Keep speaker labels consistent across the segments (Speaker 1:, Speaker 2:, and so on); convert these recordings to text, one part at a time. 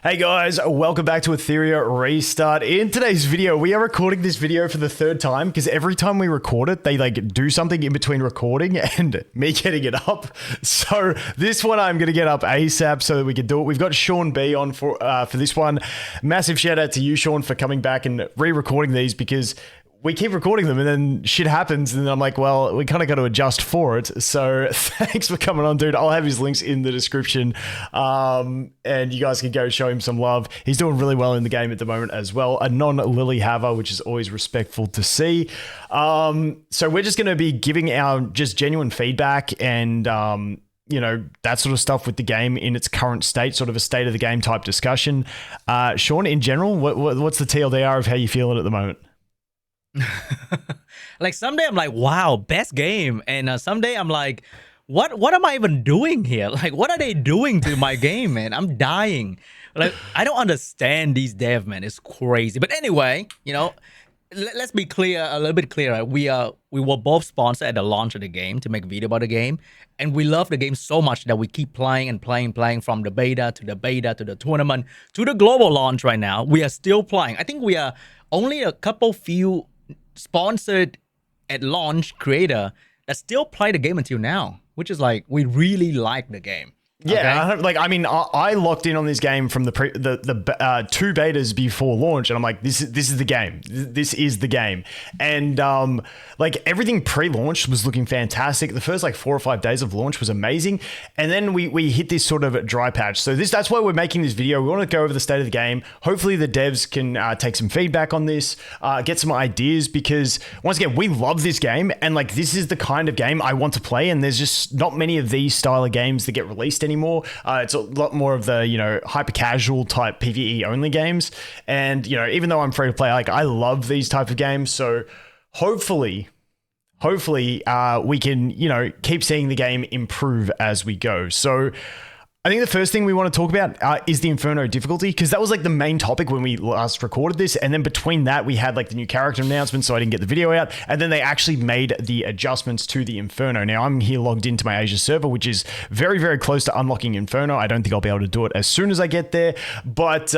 Speaker 1: Hey guys, welcome back to Etheria Restart. In today's video, we are recording this video for the third time because every time we record it, they do something in between recording and me getting it up. So this one I'm going to get up ASAP so that we can do it. We've got Sean B on for this one. Massive shout out to you, Sean, for coming back and re-recording these because we keep recording them and then shit happens and then I'm like, well, we kind of got to adjust for it. So thanks for coming on, dude. I'll have his links in the description and you guys can go show him some love. He's doing really well in the game at the moment as well. A non-Lily haver, which is always respectful to see. So we're just going to be giving our just genuine feedback and you know, that sort of stuff with the game in its current state, sort of a state of the game type discussion. Sean, in general, what's the TLDR of how you feeling at the moment?
Speaker 2: Like someday I'm like, wow, best game, and someday I'm like, what am I even doing here? Like, what are they doing to my game, man? I'm dying. Like, I don't understand these dev, man. It's crazy. But anyway, you know, let's be clear, a little bit clearer. We were both sponsored at the launch of the game to make a video about the game, and we love the game so much that we keep playing and playing from the beta to the tournament to the global launch. Right now, we are still playing. I think we are only a few sponsored at launch creator that still play the game until now, which is like, we really like the game.
Speaker 1: Yeah,
Speaker 2: Okay?
Speaker 1: like I mean, I locked in on this game from the two betas before launch, and I'm like, this is the game. This is the game, and like everything pre-launch was looking fantastic. The first like 4 or 5 days of launch was amazing, and then we hit this sort of dry patch. So that's why we're making this video. We want to go over the state of the game. Hopefully, the devs can take some feedback on this, get some ideas, because once again, we love this game, and like this is the kind of game I want to play. And there's just not many of these style of games that get released anymore. It's a lot more of the, you know, hyper casual type PvE only games. And, you know, even though I'm free to play, like I love these type of games. So hopefully we can, you know, keep seeing the game improve as we go. So I think the first thing we want to talk about is the Inferno difficulty, because that was like the main topic when we last recorded this. And then between that, we had like the new character announcement, so I didn't get the video out. And then they actually made the adjustments to the Inferno. Now I'm here logged into my Asia server, which is very, very close to unlocking Inferno. I don't think I'll be able to do it as soon as I get there. But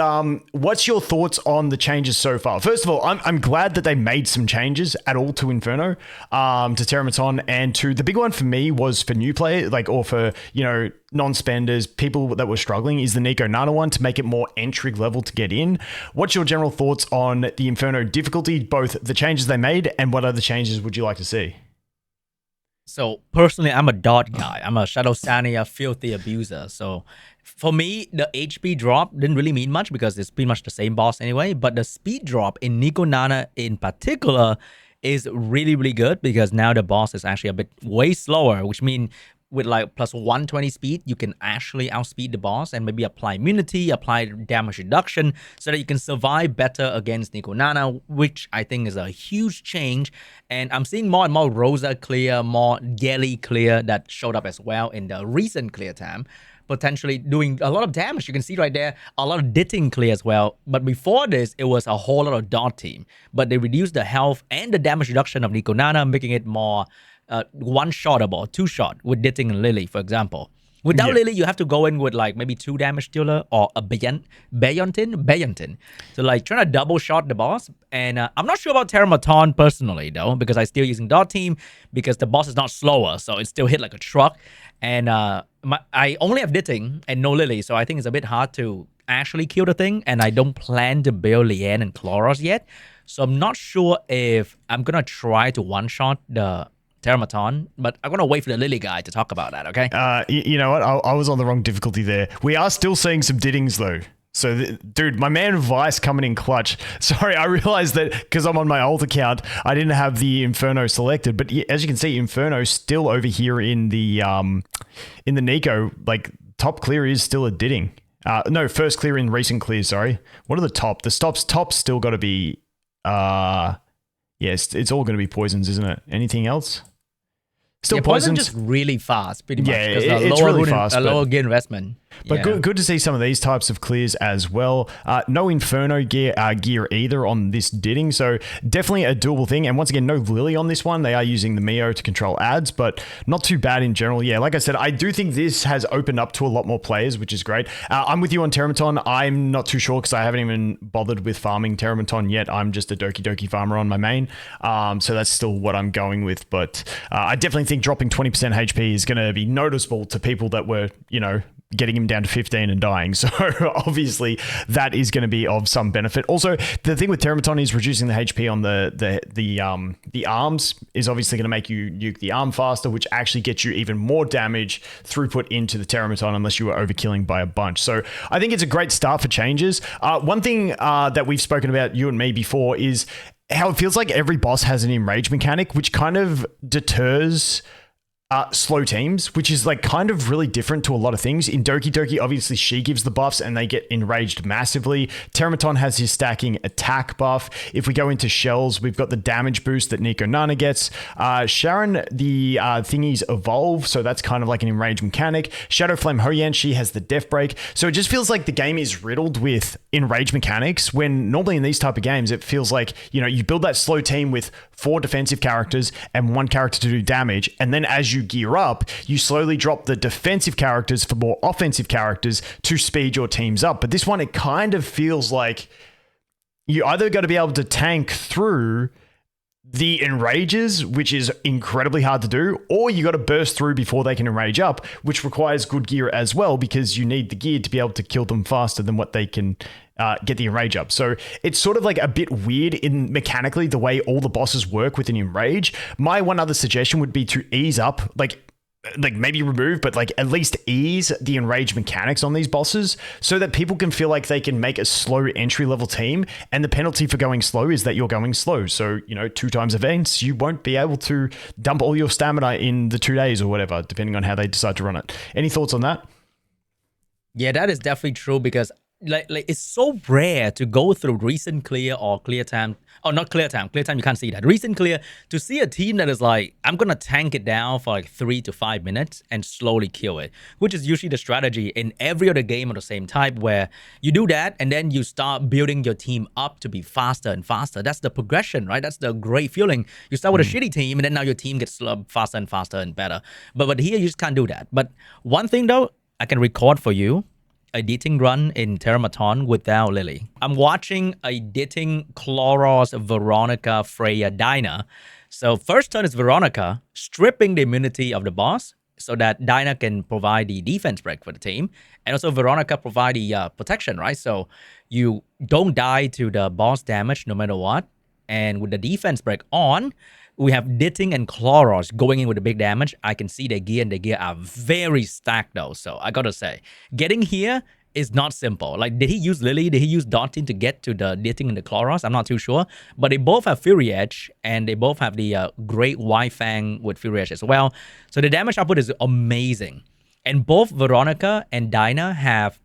Speaker 1: what's your thoughts on the changes so far? First of all, I'm glad that they made some changes at all to Inferno, to Terramaton, and to the big one for me was for new players, like, or for, you know, non-spenders, people that were struggling, is the Nico Nana one, to make it more entry level to get in. What's your general thoughts on the Inferno difficulty, both the changes they made and what other changes would you like to see?
Speaker 2: So personally, I'm a dot guy. I'm a Shadow Sania filthy abuser. So for me, the HP drop didn't really mean much because it's pretty much the same boss anyway. But the speed drop in Nico Nana in particular is really, really good, because now the boss is actually a bit way slower, which means with like plus 120 speed, you can actually outspeed the boss and maybe apply immunity, apply damage reduction, so that you can survive better against Nico Nana, which I think is a huge change. And I'm seeing more and more Rosa clear, more Geli clear that showed up as well in the recent clear time, potentially doing a lot of damage. You can see right there, a lot of ditting clear as well. But before this, it was a whole lot of dot team. But they reduced the health and the damage reduction of Nico Nana, making it more one-shotable, two-shot with Ditting and Lily, for example. Without Lily, you have to go in with like maybe 2 damage dealer or a Bayantin. So like trying to double shot the boss. And I'm not sure about Terramaton personally though, because I'm still using dot team, because the boss is not slower, so it still hit like a truck. And I only have Ditting and no Lily, so I think it's a bit hard to actually kill the thing. And I don't plan to build Leanne and Chloros yet, so I'm not sure if I'm gonna try to one-shot the Terramaton, but I'm gonna wait for the Lily guy to talk about that, okay?
Speaker 1: You know what? I was on the wrong difficulty there. We are still seeing some dittings though. So, dude, my man Vice coming in clutch. Sorry, I realized that because I'm on my old account, I didn't have the Inferno selected. But as you can see, Inferno still over here in the Nico, like top clear is still a ditting. No, first clear in recent clears. Sorry. What are the top? The top still got to be. Yes, it's all going to be poisons, isn't it? Anything else? Still poisons.
Speaker 2: Poison just really fast, pretty much.
Speaker 1: Yeah,
Speaker 2: it's
Speaker 1: really fast.
Speaker 2: A lower gain investment.
Speaker 1: But good to see some of these types of clears as well. No Inferno gear either on this Ditting, so definitely a doable thing. And once again, no Lily on this one. They are using the Mio to control ads, but not too bad in general. Yeah, like I said, I do think this has opened up to a lot more players, which is great. I'm with you on Terramaton. I'm not too sure because I haven't even bothered with farming Terramaton yet. I'm just a Doki Doki farmer on my main, so that's still what I'm going with. But I definitely think dropping 20% HP is going to be noticeable to people that were, getting him down to 15 and dying. So obviously that is going to be of some benefit. Also, the thing with Terramaton is reducing the HP on the arms is obviously going to make you nuke the arm faster, which actually gets you even more damage throughput into the Terramaton unless you are overkilling by a bunch. So I think it's a great start for changes. One thing that we've spoken about, you and me, before is how it feels like every boss has an enrage mechanic, which kind of deters slow teams, which is like kind of really different to a lot of things. In Doki Doki, obviously she gives the buffs and they get enraged massively. Terramaton has his stacking attack buff. If we go into shells, we've got the damage boost that Nico Nana gets. Sharon, the thingies evolve, so that's kind of like an enrage mechanic. Shadow Flame Hoyan, she has the death break. So it just feels like the game is riddled with enrage mechanics, when normally in these type of games, it feels like, you build that slow team with 4 defensive characters and 1 character to do damage, and then as you gear up, you slowly drop the defensive characters for more offensive characters to speed your teams up. But this one, it kind of feels like you either got to be able to tank through the enrages, which is incredibly hard to do, or you got to burst through before they can enrage up, which requires good gear as well, because you need the gear to be able to kill them faster than what they can get the enrage up. So it's sort of like a bit weird in mechanically the way all the bosses work with an enrage. My one other suggestion would be to ease up, like maybe remove, but like at least ease the enrage mechanics on these bosses so that people can feel like they can make a slow entry level team. And the penalty for going slow is that you're going slow. So, 2 times events, you won't be able to dump all your stamina in the 2 days or whatever, depending on how they decide to run it. Any thoughts on that?
Speaker 2: Yeah, that is definitely true, because like it's so rare to go through recent clear or clear time. Oh, not clear time. Clear time, you can't see that. Recent clear, to see a team that is like, I'm going to tank it down for like 3 to 5 minutes and slowly kill it, which is usually the strategy in every other game of the same type, where you do that and then you start building your team up to be faster and faster. That's the progression, right? That's the great feeling. You start with a shitty team and then now your team gets faster and faster and better. But here you just can't do that. But one thing though, I can record for you a Ditting run in Terramaton without Lily. I'm watching a Ditting Chloros Veronica Freya Dinah. So first turn is Veronica stripping the immunity of the boss so that Dinah can provide the defense break for the team. And also Veronica provide the protection, right? So you don't die to the boss damage no matter what. And with the defense break on, we have Ditting and Chloros going in with the big damage. I can see their gear, and their gear are very stacked though. So I gotta say, getting here is not simple. Like, did he use Lily? Did he use Dotting to get to the Ditting and the Chloros? I'm not too sure. But they both have Fury Edge, and they both have the Great Y Fang with Fury Edge as well. So the damage output is amazing. And both Veronica and Dinah have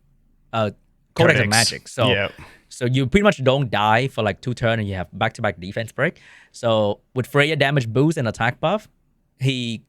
Speaker 2: Codex of Magic. So yeah. So you pretty much don't die for like 2 turns and you have back-to-back defense break. So with Freya damage boost and attack buff, he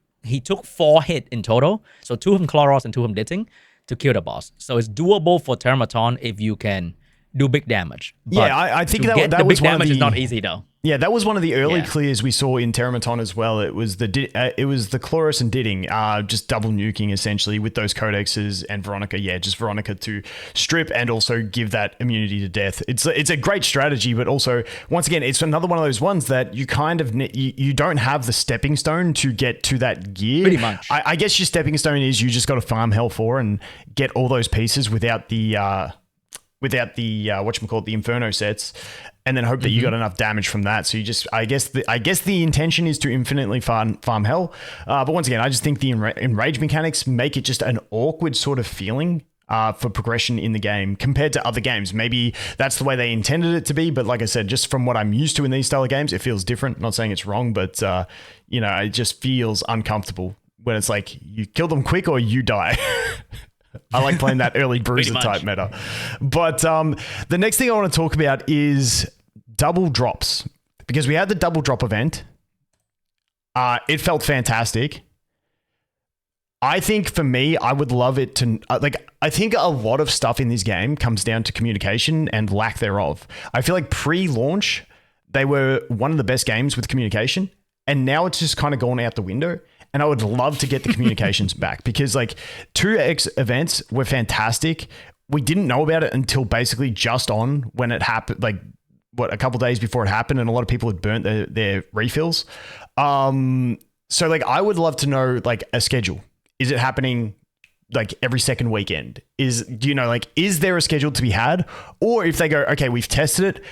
Speaker 2: took 4 hits in total. So 2 from Chloros and 2 from Ditting to kill the boss. So it's doable for Terramaton if you can do big damage. But
Speaker 1: yeah, I think that
Speaker 2: the
Speaker 1: was
Speaker 2: big
Speaker 1: one
Speaker 2: damage
Speaker 1: of the,
Speaker 2: is not easy though.
Speaker 1: Yeah, that was one of the early clears we saw in Terramaton as well. It was the Chloros and Ditting, just double nuking essentially with those codexes, and Veronica, just Veronica to strip and also give that immunity to death. It's a great strategy, but also once again, it's another one of those ones that you kind of you don't have the stepping stone to get to that gear.
Speaker 2: Pretty much.
Speaker 1: I guess your stepping stone is you just got to farm hell for and get all those pieces without the the Inferno sets, and then hope that you got enough damage from that. So you just, I guess the intention is to infinitely farm hell. But once again, I just think the enrage mechanics make it just an awkward sort of feeling for progression in the game compared to other games. Maybe that's the way they intended it to be, but like I said, just from what I'm used to in these style of games, it feels different. Not saying it's wrong, but it just feels uncomfortable when it's like you kill them quick or you die. I like playing that early bruiser type meta. But the next thing I want to talk about is double drops, because we had the double drop event. It felt fantastic. I think for me, I would love it to I think a lot of stuff in this game comes down to communication and lack thereof. I feel like pre-launch, they were one of the best games with communication, and now it's just kind of gone out the window. And I would love to get the communications back, because like 2X events were fantastic. We didn't know about it until basically just on when it happened, like a couple days before it happened, and a lot of people had burnt their refills. So like I would love to know like a schedule. Is it happening like every second weekend? Is there a schedule to be had? Or if they go, okay, we've tested it,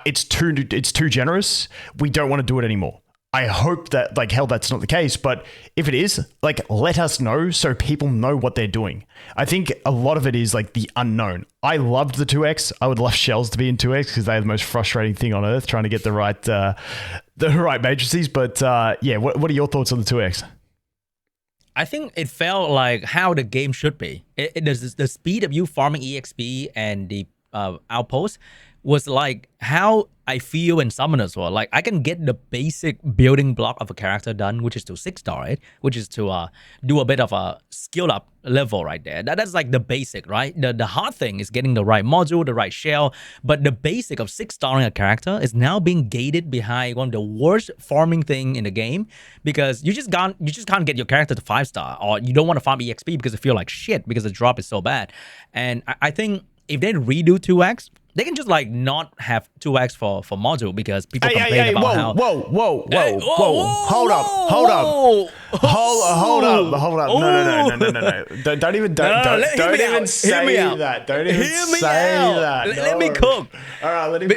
Speaker 1: it's too generous, we don't want to do it anymore. I hope that like hell that's not the case, but if it is, like let us know so people know what they're doing. I think a lot of it is like the unknown. I loved the 2X. I would love Shells to be in 2X because they're the most frustrating thing on earth, trying to get the right matrices. But yeah, what are your thoughts on the 2X?
Speaker 2: I think it felt like how the game should be. The speed of you farming EXP and the outpost was like how I feel in Summoners War. Like I can get the basic building block of a character done, which is to 6-star it, which is to do a bit of a skill up level right there. That's like the basic, right? The hard thing is getting the right module, the right shell, but the basic of 6-starring a character is now being gated behind one of the worst farming thing in the game, because you just can't get your character to 5-star, or you don't want to farm EXP because you feel like shit because the drop is so bad. And I think if they redo 2X, they can just like not have 2X for module, because people complain about how...
Speaker 1: Whoa. Hold up. No. Don't even say that. Don't even say that.
Speaker 2: Let me cook.
Speaker 1: All right, let him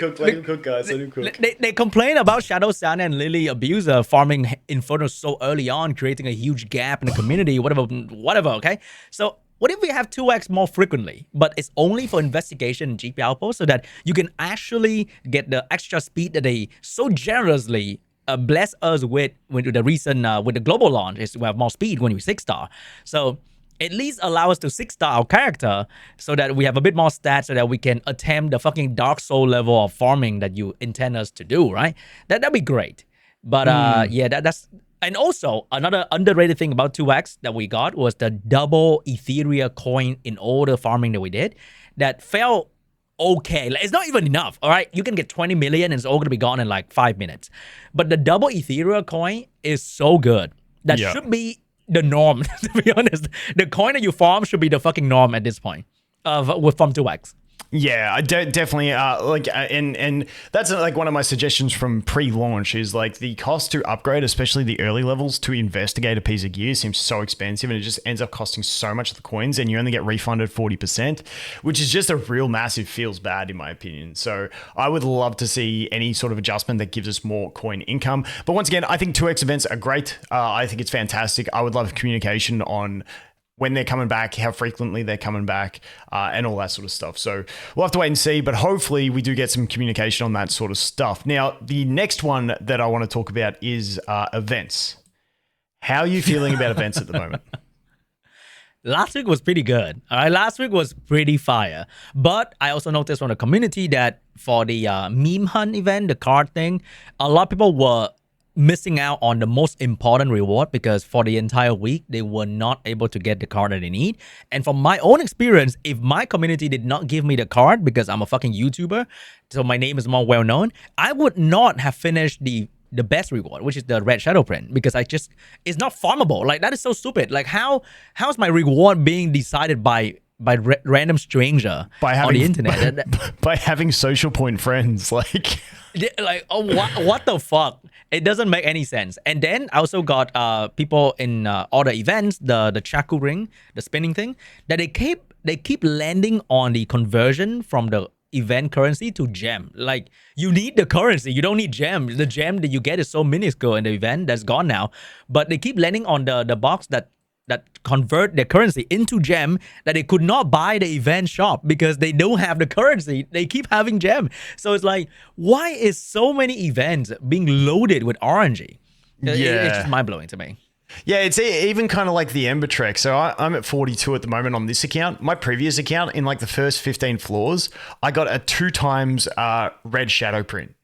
Speaker 1: cook, guys. Let him cook.
Speaker 2: They complain about Shadow Santa and Lily Abuser farming Inferno so early on, creating a huge gap in the community, whatever, okay? So what if we have 2X more frequently, but it's only for investigation and GP outpost, so that you can actually get the extra speed that they so generously bless us with the recent with the global launch, is we have more speed when we 6-star. So at least allow us to 6-star our character so that we have a bit more stats, so that we can attempt the fucking Dark Soul level of farming that you intend us to do, right? That'd be great. But yeah, that's... And also, another underrated thing about 2X that we got was the double Etheria coin in all the farming that we did. That felt okay. Like, it's not even enough, all right? You can get 20 million and it's all going to be gone in like 5 minutes. But the double Etheria coin is so good. That should be the norm, to be honest. The coin that you farm should be the fucking norm at this point from 2X.
Speaker 1: Yeah, I definitely and that's like one of my suggestions from pre-launch is like the cost to upgrade, especially the early levels, to investigate a piece of gear seems so expensive, and it just ends up costing so much of the coins, and you only get refunded 40%, which is just a real massive feels bad in my opinion. So I would love to see any sort of adjustment that gives us more coin income. But once again, I think 2X events are great. I think it's fantastic. I would love communication on when they're coming back, how frequently they're coming back, and all that sort of stuff. So we'll have to wait and see, but hopefully we do get some communication on that sort of stuff. Now, the next one that I want to talk about is events. How are you feeling about events at the moment?
Speaker 2: Last week was pretty good. All right, last week was pretty fire. But I also noticed from the community that for the meme hunt event, the card thing, a lot of people were missing out on the most important reward, because for the entire week they were not able to get the card that they need. And from my own experience, if my community did not give me the card because I'm a fucking YouTuber, so my name is more well known, I would not have finished the best reward, which is the red shadow print, because it's not farmable. Like, that is so stupid. Like, how's my reward being decided by random stranger on the internet?
Speaker 1: By having social point friends, like
Speaker 2: what the fuck? It doesn't make any sense. And then I also got people in all the events, the Chaku ring, the spinning thing, that they keep landing on the conversion from the event currency to gem. Like, you need the currency, you don't need gem. The gem that you get is so minuscule in the event that's gone now, but they keep landing on the box that convert their currency into gem, that they could not buy the event shop because they don't have the currency. They keep having gem. So it's like, why is so many events being loaded with RNG? Yeah. It's just mind-blowing to me.
Speaker 1: Yeah, it's even kind of like the Ember Trek. So I'm at 42 at the moment on this account. My previous account, in like the first 15 floors, I got a 2 times red shadow print.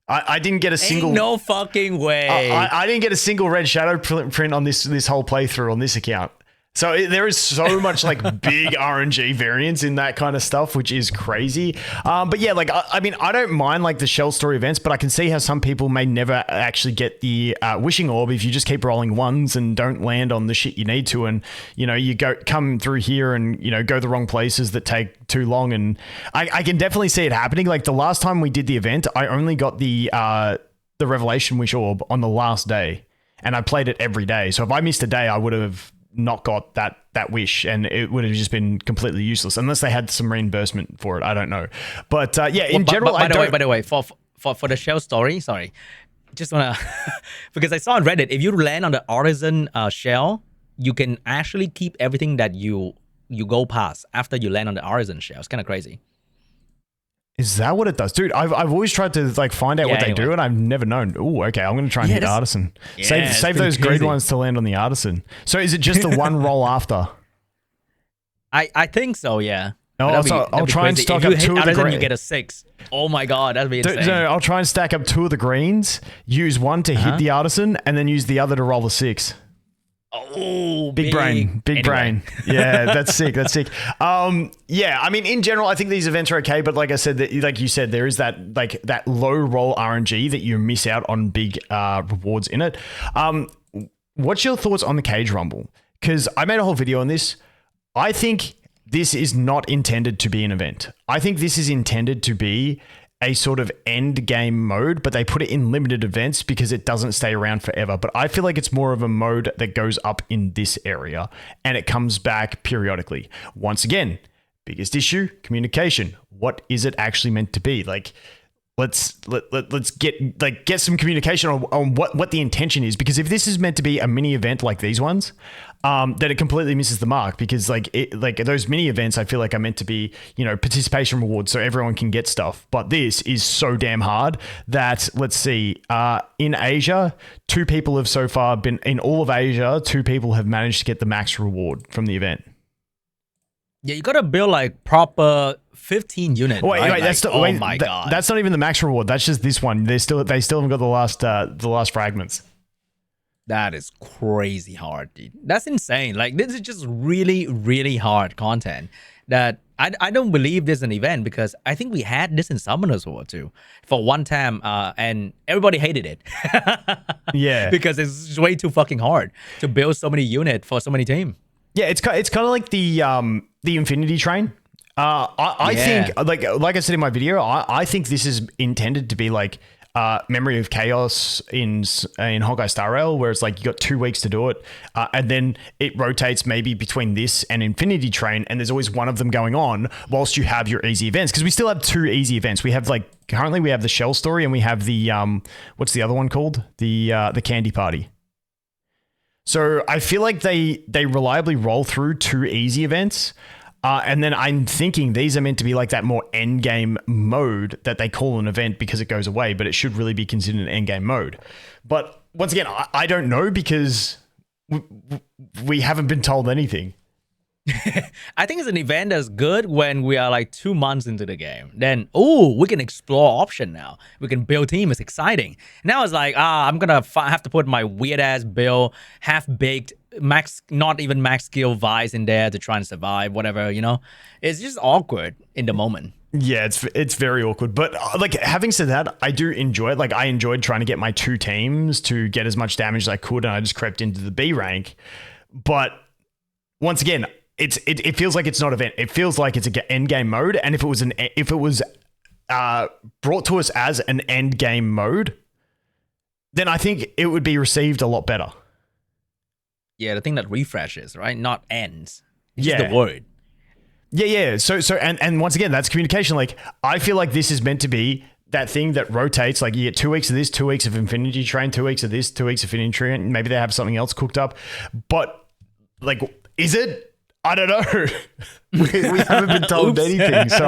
Speaker 1: I didn't get a single...
Speaker 2: Ain't no fucking way.
Speaker 1: I didn't get a single red shadow print on this whole playthrough on this account. So there is so much like big RNG variance in that kind of stuff, which is crazy. But yeah, like I mean, I don't mind like the shell story events, but I can see how some people may never actually get the wishing orb if you just keep rolling ones and don't land on the shit you need to, and you know you come through here and you know go the wrong places that take too long. And I can definitely see it happening. Like the last time we did the event, I only got the revelation wish orb on the last day, and I played it every day. So if I missed a day, I would have not got that wish, and it would have just been completely useless unless they had some reimbursement for it. I don't know, but yeah, in general,
Speaker 2: by the way, for the shell story, sorry, just wanna because I saw on Reddit, if you land on the artisan shell, you can actually keep everything that you go past after you land on the artisan shell. It's kind of crazy.
Speaker 1: Is that what it does? Dude, I've always tried to like find out what they do, and I've never known. Oh, okay, I'm going to try and hit artisan. Save those green ones to land on the artisan. So is it just the one roll after?
Speaker 2: I think so, yeah.
Speaker 1: No, I'll try and stock up 2 of the greens.
Speaker 2: You get a 6. Oh my god, that'd be insane.
Speaker 1: No, I'll try and stack up 2 of the greens, use one to hit the artisan, and then use the other to roll the 6.
Speaker 2: Oh,
Speaker 1: big brain. Yeah, that's sick. Yeah, I mean, in general, I think these events are okay, but like I said, like you said, there is that low roll RNG that you miss out on big rewards in it. What's your thoughts on the cage rumble? Because I made a whole video on this. I think this is not intended to be an event. I think this is intended to be a sort of end game mode, but they put it in limited events because it doesn't stay around forever. But I feel like it's more of a mode that goes up in this area and it comes back periodically. Once again, biggest issue, communication. What is it actually meant to be? Like, let's get some communication on what the intention is, because if this is meant to be a mini event like these ones, then it completely misses the mark, because like those mini events I feel like are meant to be, you know, participation rewards so everyone can get stuff. But this is so damn hard that, let's see, in Asia, 2 people have so far been in all of Asia, 2 people have managed to get the max reward from the event.
Speaker 2: Yeah, you gotta build like proper 15 units.
Speaker 1: Wait,
Speaker 2: right?
Speaker 1: My God, that's not even the max reward. That's just this one. They still haven't got the last fragments.
Speaker 2: That is crazy hard, dude. That's insane. Like, this is just really, really hard content that I don't believe this is an event, because I think we had this in Summoners War too for one time, and everybody hated it.
Speaker 1: Yeah,
Speaker 2: because it's way too fucking hard to build so many units for so many teams.
Speaker 1: Yeah, it's kind of like the Infinity Train. I think, like I said in my video, I think this is intended to be like Memory of Chaos in Honkai Star Rail, where it's like you got 2 weeks to do it, and then it rotates maybe between this and Infinity Train, and there's always one of them going on whilst you have your easy events, because we still have 2 easy events. We have currently we have the Shell Story, and we have the what's the other one called? The Candy Party. So I feel like they reliably roll through 2 easy events. And then I'm thinking these are meant to be like that more end game mode that they call an event because it goes away, but it should really be considered an end game mode. But once again, I don't know, because we haven't been told anything.
Speaker 2: I think it's an event that's good when we are like 2 months into the game. Then, we can explore option now. We can build team. It's exciting. Now it's like, I'm going to have to put my weird ass build, half-baked, not even max skill Vice in there to try and survive, whatever, you know? It's just awkward in the moment.
Speaker 1: Yeah, it's very awkward. But like, having said that, I do enjoy it. Like, I enjoyed trying to get my 2 teams to get as much damage as I could, and I just crept into the B rank. But once again, it feels like it's not an event. It feels like it's an end game mode. And if it was brought to us as an end game mode, then I think it would be received a lot better.
Speaker 2: Yeah, the thing that refreshes, right? Not ends. It's just the word.
Speaker 1: Yeah. So and once again, that's communication. Like, I feel like this is meant to be that thing that rotates. Like, you get 2 weeks of this, 2 weeks of Infinity Train, 2 weeks of this, 2 weeks of Infinity Train. Maybe they have something else cooked up. But like, is it? I don't know. we haven't been told anything, so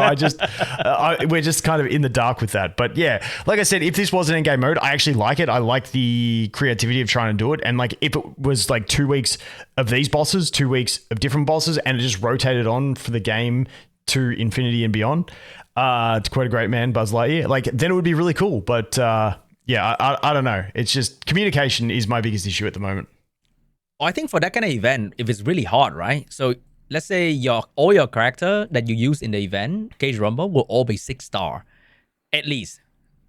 Speaker 1: we're just kind of in the dark with that. But yeah, like I said, if this was an in-game mode, I actually like it. I like the creativity of trying to do it. And like, if it was like 2 weeks of these bosses, 2 weeks of different bosses, and it just rotated on for the game to infinity and beyond, to quote a great man, Buzz Lightyear, like, then it would be really cool. But yeah, I don't know. It's just communication is my biggest issue at the moment.
Speaker 2: I think for that kind of event, if it's really hard, right? So let's say all your character that you use in the event, Cage Rumble, will all be 6-star, at least.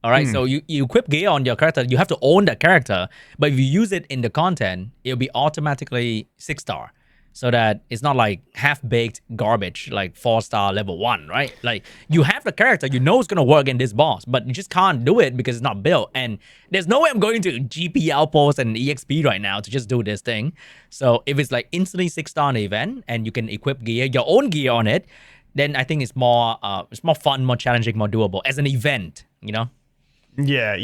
Speaker 2: All right. So you equip gear on your character, you have to own that character. But if you use it in the content, it'll be automatically 6-star. So that it's not like half-baked garbage, like 4-star level 1, right? Like you have the character, you know it's gonna work in this boss, but you just can't do it because it's not built. And there's no way I'm going to GP outpost and EXP right now to just do this thing. So if it's like instantly 6-star in the event and you can equip gear, your own gear on it, then I think it's more fun, more challenging, more doable as an event, you know?
Speaker 1: Yeah.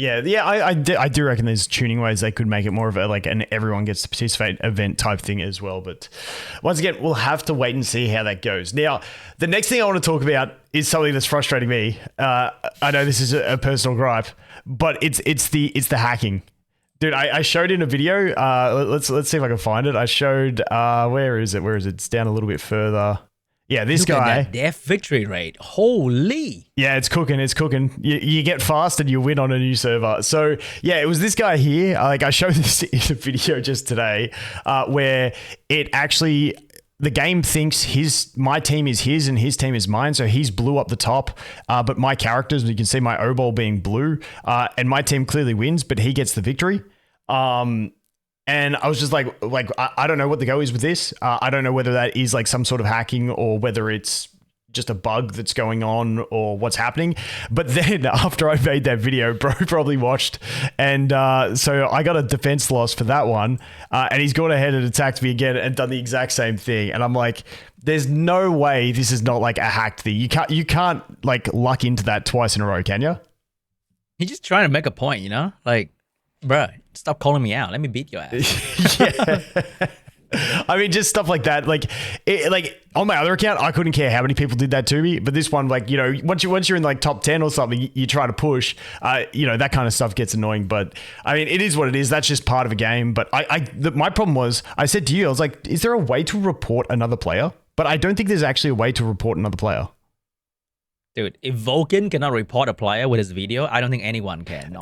Speaker 1: I do reckon there's tuning ways they could make it more of a like an everyone gets to participate event type thing as well. But once again, we'll have to wait and see how that goes. Now, the next thing I want to talk about is something that's frustrating me. I know this is a personal gripe, but it's the hacking. Dude, I showed in a video. Let's see if I can find it. I showed where is it? It's down a little bit further. Yeah, this
Speaker 2: Look
Speaker 1: guy.
Speaker 2: at that death victory rate. Holy.
Speaker 1: Yeah, it's cooking. You get fast and you win on a new server. So yeah, it was this guy here. Like I showed this in a video just today, where it actually the game thinks my team is his and his team is mine. So he's blue up the top, but my characters, you can see my O-ball being blue, and my team clearly wins, but he gets the victory. And I was just like I don't know what the go is with this. I don't know whether that is like some sort of hacking or whether it's just a bug that's going on or what's happening. But then after I made that video, bro probably watched. And so I got a defense loss for that one. And he's gone ahead and attacked me again and done the exact same thing. And I'm like, there's no way this is not like a hacked thing. You can't like luck into that twice in a row, can you?
Speaker 2: He's just trying to make a point, you know? Like, bruh, stop calling me out. Let me beat your ass.
Speaker 1: Yeah. I mean, just stuff like that. Like on my other account, I couldn't care how many people did that to me. But this one, like, you know, once you're in like top 10 or something, you try to push, you know, that kind of stuff gets annoying. But I mean, it is what it is. That's just part of a game. But my problem was, I said to you, I was like, is there a way to report another player? But I don't think there's actually a way to report another player.
Speaker 2: Dude, if Vulcan cannot report a player with his video, I don't think anyone can. No.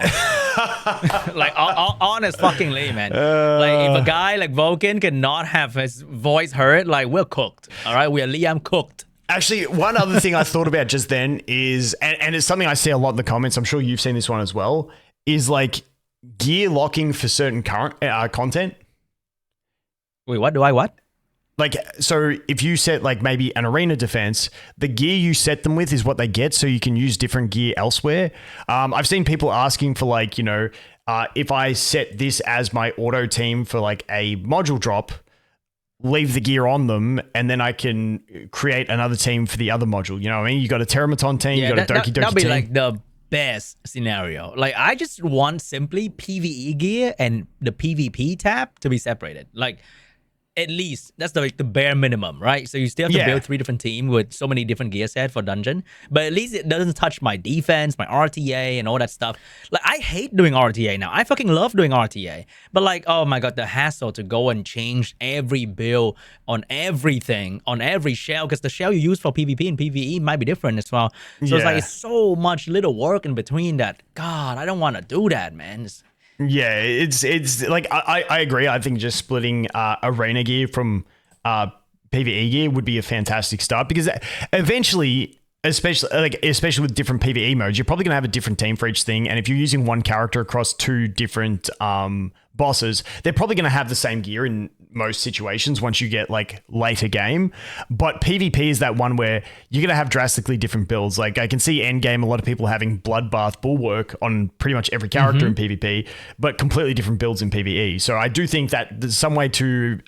Speaker 2: Like, honest fucking man. Like, if a guy like Vulcan cannot have his voice heard, like, we're cooked. All right? We are Liam cooked.
Speaker 1: Actually, one other thing I thought about just then is, and it's something I see a lot in the comments, I'm sure you've seen this one as well, is like gear locking for certain current content.
Speaker 2: Wait, what?
Speaker 1: Like, so if you set like maybe an arena defense, the gear you set them with is what they get, so you can use different gear elsewhere. I've seen people asking for like, you know, if I set this as my auto team for like a module drop, leave the gear on them, and then I can create another team for the other module. You know what I mean? You got a Terramaton team, you got a Doki Doki
Speaker 2: that'd be
Speaker 1: team.
Speaker 2: like the best scenario. Like, I just want simply PvE gear and the PvP tab to be separated. Like, at least that's the bare minimum, right? So you still have to build 3 different teams with so many different gear sets for dungeon, but at least it doesn't touch my defense, my RTA, and all that stuff. Like, I hate doing RTA now. I fucking love doing RTA, but like, oh my god, the hassle to go and change every build on everything, on every shell, because the shell you use for PvP and PvE might be different as well. So it's like, it's so much little work in between that. God, I don't want to do that, man.
Speaker 1: Yeah, it's like I agree. I think just splitting arena gear from PvE gear would be a fantastic start, because eventually, especially with different PvE modes, you're probably gonna have a different team for each thing. And if you're using one character across 2 different bosses, they're probably gonna have the same gear in most situations once you get like later game. But PvP is that one where you're gonna have drastically different builds. Like, I can see endgame, a lot of people having Bloodbath Bulwark on pretty much every character in PvP, but completely different builds in PvE. So I do think that there's some way to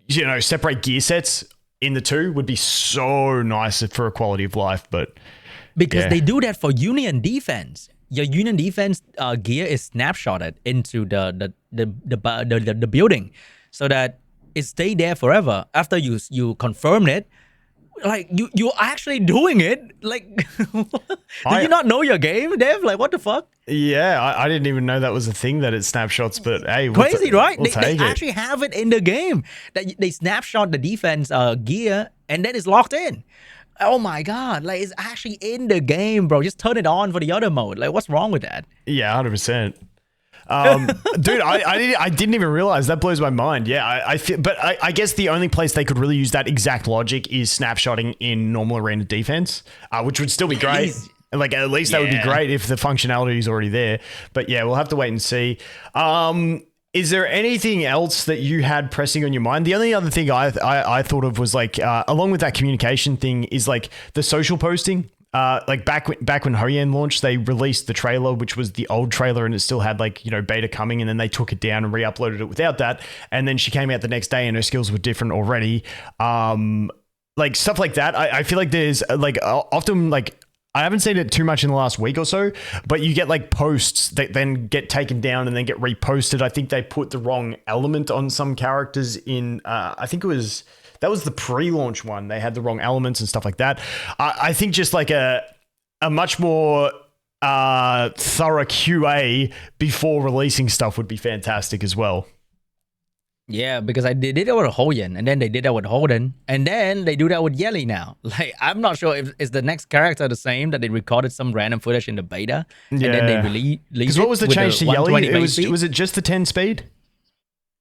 Speaker 1: you know, separate gear sets in the 2 would be so nice for a quality of life. But
Speaker 2: because they do that for Union defense. Your Union defense gear is snapshotted into the building, so that it stay there forever. After you confirm it, like you're actually doing it. Like, did you not know your game, Dev? Like, what the fuck?
Speaker 1: Yeah, I didn't even know that was a thing, that it snapshots. But hey,
Speaker 2: crazy, right?
Speaker 1: We'll
Speaker 2: They actually have it in the game, that they snapshot the defense gear, and then it's locked in. Oh my god, like, it's actually in the game, bro. Just turn it on for the other mode. Like, what's wrong with that?
Speaker 1: Yeah, 100%. Dude, I didn't even realize. That blows my mind. Yeah, I guess the only place they could really use that exact logic is snapshotting in normal arena defense, which would still be great. Like, at least that would be great if the functionality is already there. But yeah, we'll have to wait and see. Is there anything else that you had pressing on your mind? The only other thing I thought of was like, along with that communication thing, is like the social posting. Like back when Hoyan launched, they released the trailer, which was the old trailer, and it still had like, you know, beta coming, and then they took it down and re-uploaded it without that. And then she came out the next day and her skills were different already. Like stuff like that. I feel like there's like often like, I haven't seen it too much in the last week or so, but you get like posts that then get taken down and then get reposted. I think they put the wrong element on some characters in, I think that was the pre-launch one. They had the wrong elements and stuff like that. I think just like a much more thorough QA before releasing stuff would be fantastic as well.
Speaker 2: Yeah, because they did that with Hoyan, and then they did that with Holden, and then they do that with Yelly now. Like, I'm not sure if is the next character the same, that they recorded some random footage in the beta, and then they released it.
Speaker 1: Because what was the change to Yelly? Was it just the 10 speed?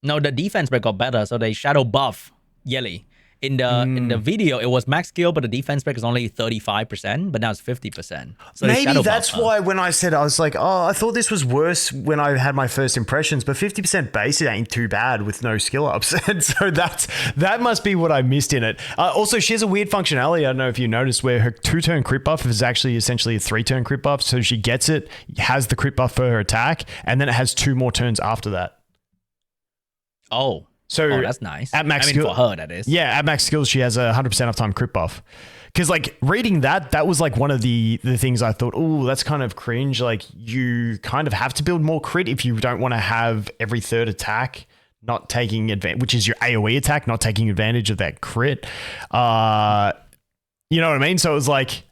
Speaker 2: No, the defense break got better, so they shadow buff Yelly. In the video, it was max skill, but the defense break is only 35%, but now it's 50%. So
Speaker 1: maybe that's why when I said, I was like, oh, I thought this was worse when I had my first impressions, but 50% base, it ain't too bad with no skill ups. And so that must be what I missed in it. Also, she has a weird functionality, I don't know if you noticed, where her 2-turn crit buff is actually essentially a 3-turn crit buff. So she gets it, has the crit buff for her attack, and then it has 2 more turns after that.
Speaker 2: So that's nice.
Speaker 1: At max
Speaker 2: skill, for her, that is.
Speaker 1: Yeah, at max skills, she has a 100% uptime crit buff. Because like reading that was like one of the things I thought, oh, that's kind of cringe. Like you kind of have to build more crit if you don't want to have every third attack not taking advantage, which is your AoE attack, not taking advantage of that crit. You know what I mean? So it was like,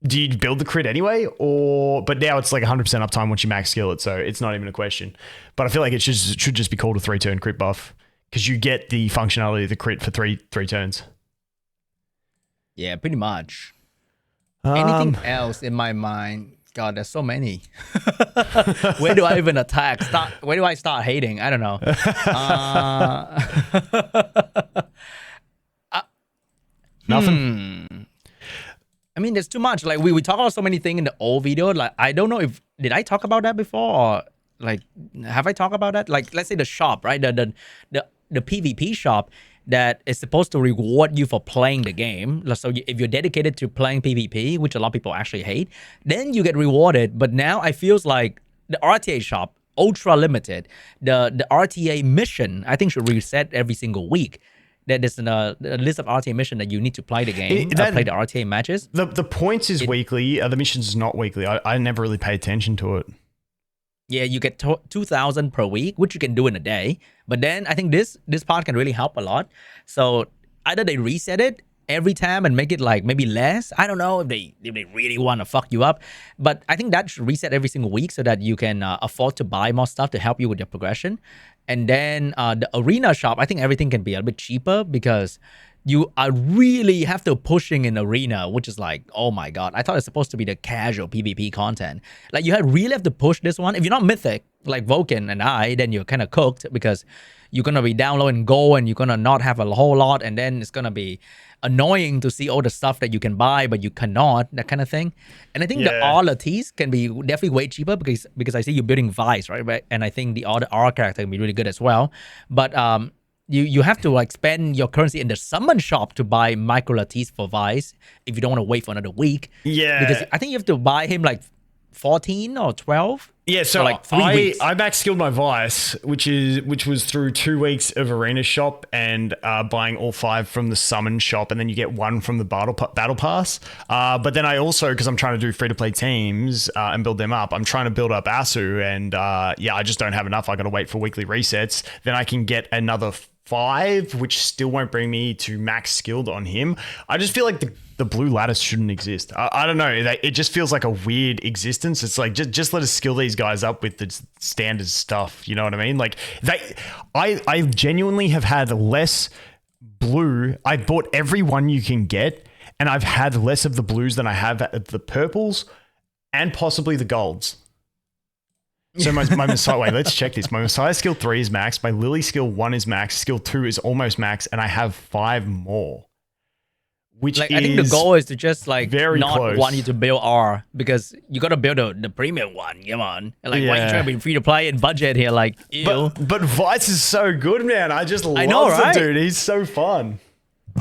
Speaker 1: do you build the crit anyway? But now it's like 100% uptime once you max skill it, so it's not even a question. But I feel like it should just be called a 3-turn crit buff, because you get the functionality of the crit for three turns.
Speaker 2: Yeah, pretty much. Anything else in my mind? God, there's so many. Where do I even attack? Where do I start hating? I don't know.
Speaker 1: Nothing.
Speaker 2: I mean, there's too much. Like we talk about so many things in the old video. Like I don't know if did I talk about that before, or like have I talked about that? Like let's say the shop, right? The PvP shop that is supposed to reward you for playing the game. So if you're dedicated to playing PvP, which a lot of people actually hate, then you get rewarded. But now I feels like the RTA shop, ultra limited, the RTA mission, I think should reset every single week. There's a list of RTA mission that you need to play the game, play the RTA matches.
Speaker 1: The points is weekly. The missions is not weekly. I never really pay attention to it.
Speaker 2: Yeah, you get 2,000 per week, which you can do in a day. But then I think this part can really help a lot. So either they reset it every time and make it like maybe less. I don't know if they really want to fuck you up. But I think that should reset every single week so that you can afford to buy more stuff to help you with your progression. And then the arena shop, I think everything can be a bit cheaper because you are really have to pushing in arena, which is like, oh my God. I thought it's supposed to be the casual PvP content. Like you really have to push this one. If you're not mythic, like Vulcan and I, then you're kind of cooked because you're going to be downloading gold and you're going to not have a whole lot. And then it's going to be annoying to see all the stuff that you can buy, but you cannot, that kind of thing. And I think the R-Latis can be definitely way cheaper because I see you're building Vice, right? And I think the R character can be really good as well. But you have to like spend your currency in the summon shop to buy micro Latis for Vice if you don't want to wait for another week.
Speaker 1: Yeah.
Speaker 2: Because I think you have to buy him like 14 or 12.
Speaker 1: Yeah, so
Speaker 2: like 3 weeks.
Speaker 1: I max skilled my Vice, which was through 2 weeks of Arena Shop and buying all 5 from the Summon Shop, and then you get 1 from the Battle Pass. But then I also, because I'm trying to do free-to-play teams and build them up, I'm trying to build up Asu, and I just don't have enough. I got to wait for weekly resets. Then I can get another 5, which still won't bring me to max skilled on him. I just feel like the blue lattice shouldn't exist. I don't know. It just feels like a weird existence. It's like, just let us skill these guys up with the standard stuff. You know what I mean? Like I genuinely have had less blue. I bought every one you can get, and I've had less of the blues than I have of the purples and possibly the golds. So my Messiah, wait, let's check this. My Messiah skill 3 is max. My Lily skill 1 is max. Skill 2 is almost max. And I have 5 more. Which
Speaker 2: Like,
Speaker 1: is
Speaker 2: I think the goal is to just like
Speaker 1: very
Speaker 2: not
Speaker 1: close.
Speaker 2: want you to build R because you got to build the premium one. Come on. And like, why are you
Speaker 1: Yeah.
Speaker 2: trying to be free to play and budget here? Like, ew.
Speaker 1: But Vice is so good, man. I just love
Speaker 2: know, right?
Speaker 1: the dude. He's so fun.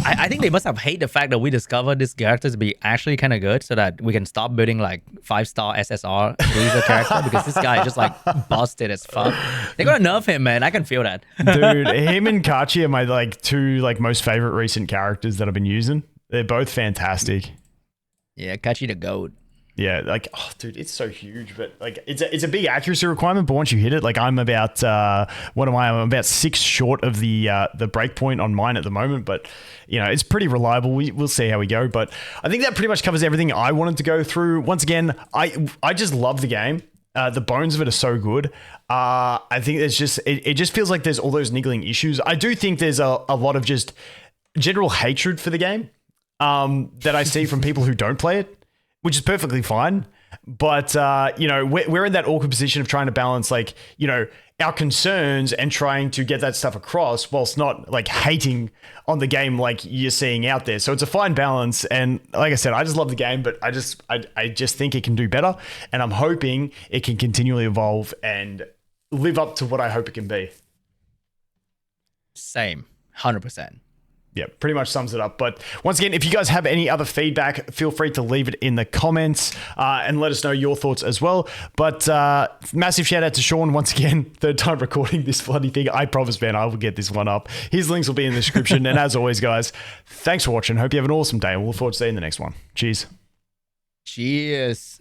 Speaker 2: I think they must have hate the fact that we discovered this character to be actually kind of good so that we can stop building like 5-star SSR laser character because this guy is just like busted as fuck. They're gonna nerf him, man. I can feel that.
Speaker 1: Dude, him and Kachi are my like 2 like most favorite recent characters that I've been using. They're both fantastic.
Speaker 2: Yeah, Kachi the goat.
Speaker 1: Yeah, like, oh, dude, it's so huge, but like, it's a big accuracy requirement. But once you hit it, like, I'm about what am I? I'm about 6 short of the break point on mine at the moment. But you know, it's pretty reliable. We'll see how we go. But I think that pretty much covers everything I wanted to go through. Once again, I just love the game. The bones of it are so good. I think there's just it just feels like there's all those niggling issues. I do think there's a lot of just general hatred for the game that I see from people who don't play it, which is perfectly fine. But, you know, we're in that awkward position of trying to balance, like, you know, our concerns and trying to get that stuff across whilst not, like, hating on the game like you're seeing out there. So it's a fine balance. And like I said, I just love the game, but I just think it can do better. And I'm hoping it can continually evolve and live up to what I hope it can be.
Speaker 2: Same. 100%.
Speaker 1: Yeah, pretty much sums it up. But once again, if you guys have any other feedback, feel free to leave it in the comments and let us know your thoughts as well. But massive shout out to Sean once again, 3rd time recording this bloody thing. I promise, man, I will get this one up. His links will be in the description. And as always, guys, thanks for watching. Hope you have an awesome day. And we'll look forward to seeing you in the next one. Cheers.
Speaker 2: Cheers.